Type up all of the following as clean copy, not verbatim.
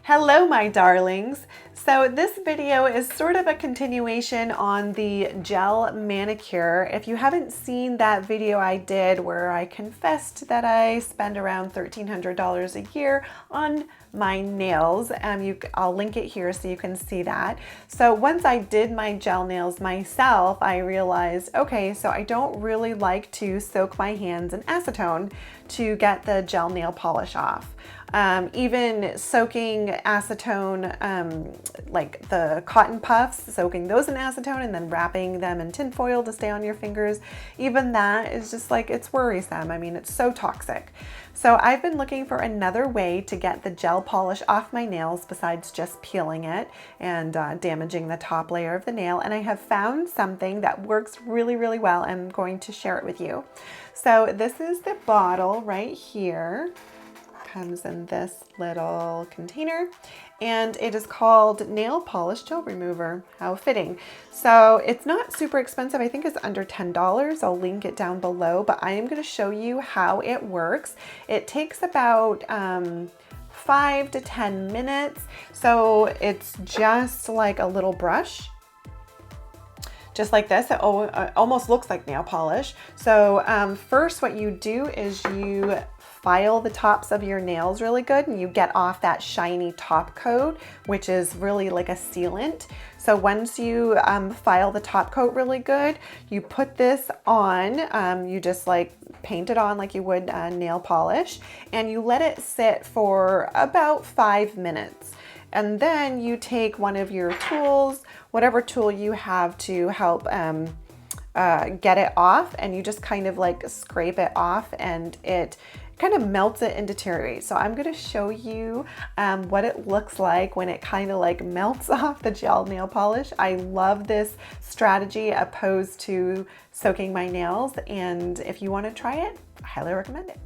Hello, my darlings. So this video is sort of a continuation on the gel manicure. If you haven't seen that video I did where I confessed that I spend around $1,300 a year on my nails, I'll link it here so you can see that. So once I did my gel nails myself, I realized, okay, so I don't really like to soak my hands in acetone to get the gel nail polish off. Even soaking acetone, like the cotton puffs, soaking those in acetone and then wrapping them in tin foil to stay on your fingers, even that is just like, it's worrisome. I mean, it's so toxic. So I've been looking for another way to get the gel polish off my nails besides just peeling it and damaging the top layer of the nail. And I have found something that works really, really well. I'm going to share it with you. So this is the bottle right here. Comes in this little container and it is called nail polish gel remover. How fitting. So it's not super expensive. I think it's under $10. I'll link it down below, but I am going to show you how it works. It takes about 5 to 10 minutes. So it's just like a little brush. Just like this, it almost looks like nail polish. So first what you do is you file the tops of your nails really good and you get off that shiny top coat, which is really like a sealant. So once you file the top coat really good, you put this on, you just like paint it on like you would nail polish, and you let it sit for about 5 minutes. And then you take one of your tools, whatever tool you have to help get it off, and you just kind of like scrape it off and it kind of melts it and deteriorates. So I'm going to show you what it looks like when it kind of like melts off the gel nail polish. I love this strategy opposed to soaking my nails, and if you want to try it, I highly recommend it.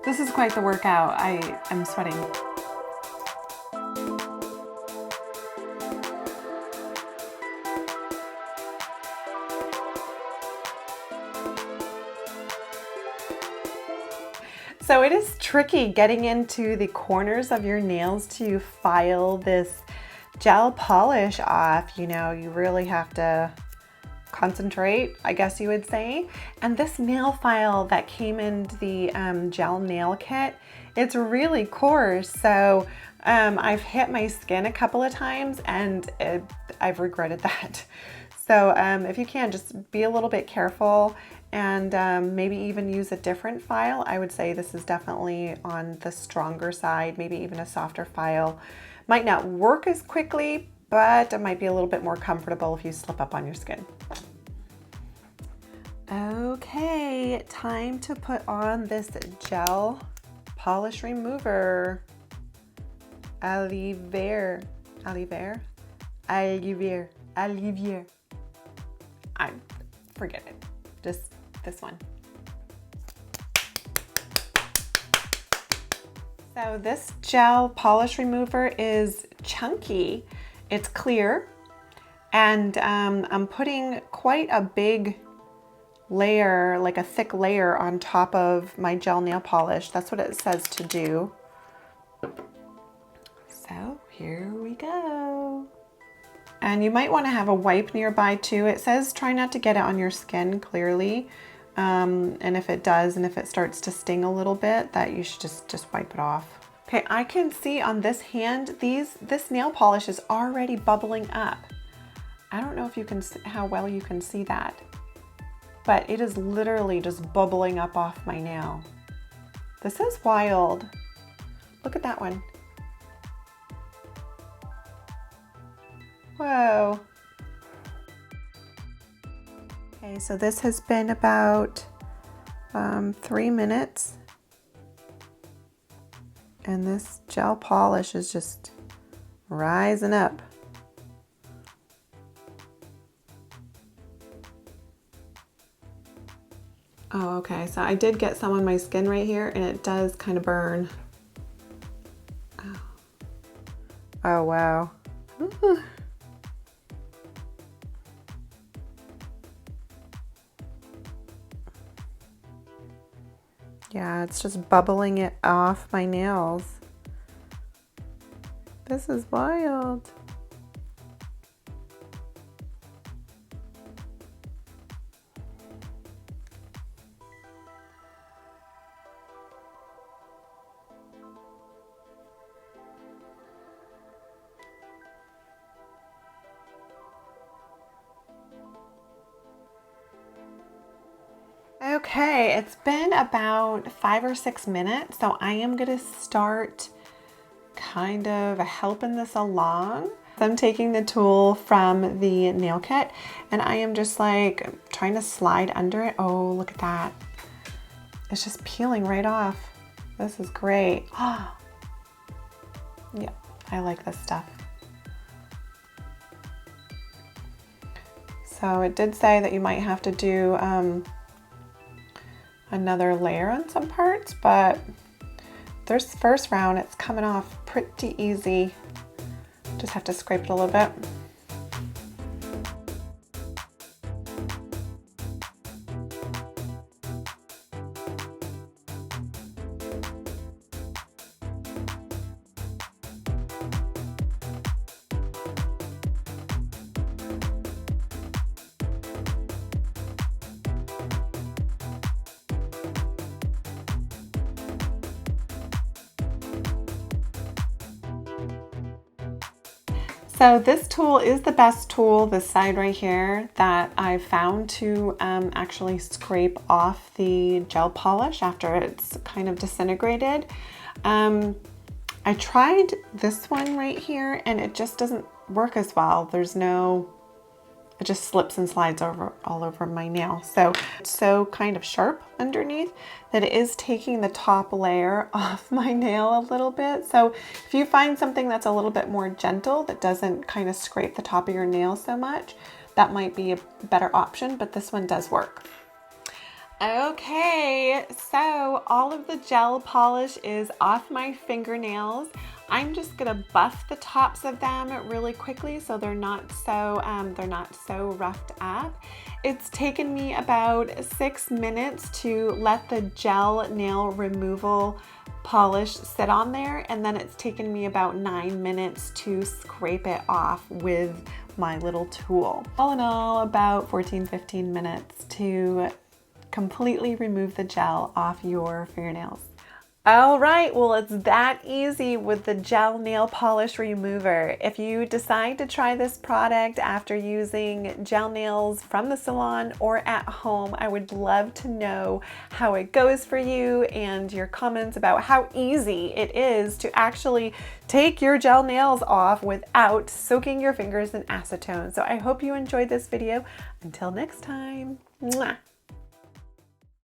This is quite the workout. I am sweating. So it is tricky getting into the corners of your nails to file this gel polish off. You know, you really have to concentrate, I guess you would say. And this nail file that came in the gel nail kit, it's really coarse. So I've hit my skin a couple of times and I've regretted that. So if you can, just be a little bit careful and maybe even use a different file. I would say this is definitely on the stronger side, maybe even a softer file. Might not work as quickly, but it might be a little bit more comfortable if you slip up on your skin. Okay, time to put on this gel polish remover. Alivier. I forget it. Just this one. So this gel polish remover is chunky. It's clear, and I'm putting quite a big layer, like a thick layer on top of my gel nail polish. That's what it says to do. So here we go. And you might want to have a wipe nearby too. It says try not to get it on your skin clearly. And if it does, and if it starts to sting a little bit, that you should just wipe it off. Okay, I can see on this hand, this nail polish is already bubbling up. I don't know if you can see how well you can see that, but it is literally just bubbling up off my nail. This is wild. Look at that one. Whoa. Okay, so this has been about 3 minutes. And this gel polish is just rising up. Oh, okay, so I did get some on my skin right here and it does kind of burn. Oh, oh wow. Yeah, it's just bubbling it off my nails. This is wild. Okay, it's been about 5 or 6 minutes, so I am gonna start kind of helping this along. I'm taking the tool from the nail kit and I am just like trying to slide under it. Oh, look at that. It's just peeling right off. This is great. Oh, yeah, I like this stuff. So it did say that you might have to do another layer on some parts, but this first round, it's coming off pretty easy. Just have to scrape it a little bit. So this tool is the best tool, this side right here, that I've found to actually scrape off the gel polish after it's kind of disintegrated. I tried this one right here and it just doesn't work as well. There's no, it just slips and slides all over my nail. So it's so kind of sharp underneath that it is taking the top layer off my nail a little bit. So if you find something that's a little bit more gentle, that doesn't kind of scrape the top of your nail so much, that might be a better option, but this one does work. Okay, so all of the gel polish is off my fingernails. I'm just gonna buff the tops of them really quickly so they're not so roughed up. It's taken me about 6 minutes to let the gel nail removal polish sit on there, and then it's taken me about 9 minutes to scrape it off with my little tool. All in all, about 14-15 minutes to completely remove the gel off your fingernails. All right, well, it's that easy with the gel nail polish remover. If you decide to try this product after using gel nails from the salon or at home, I would love to know how it goes for you and your comments about how easy it is to actually take your gel nails off without soaking your fingers in acetone. So I hope you enjoyed this video. Until next time. Mwah.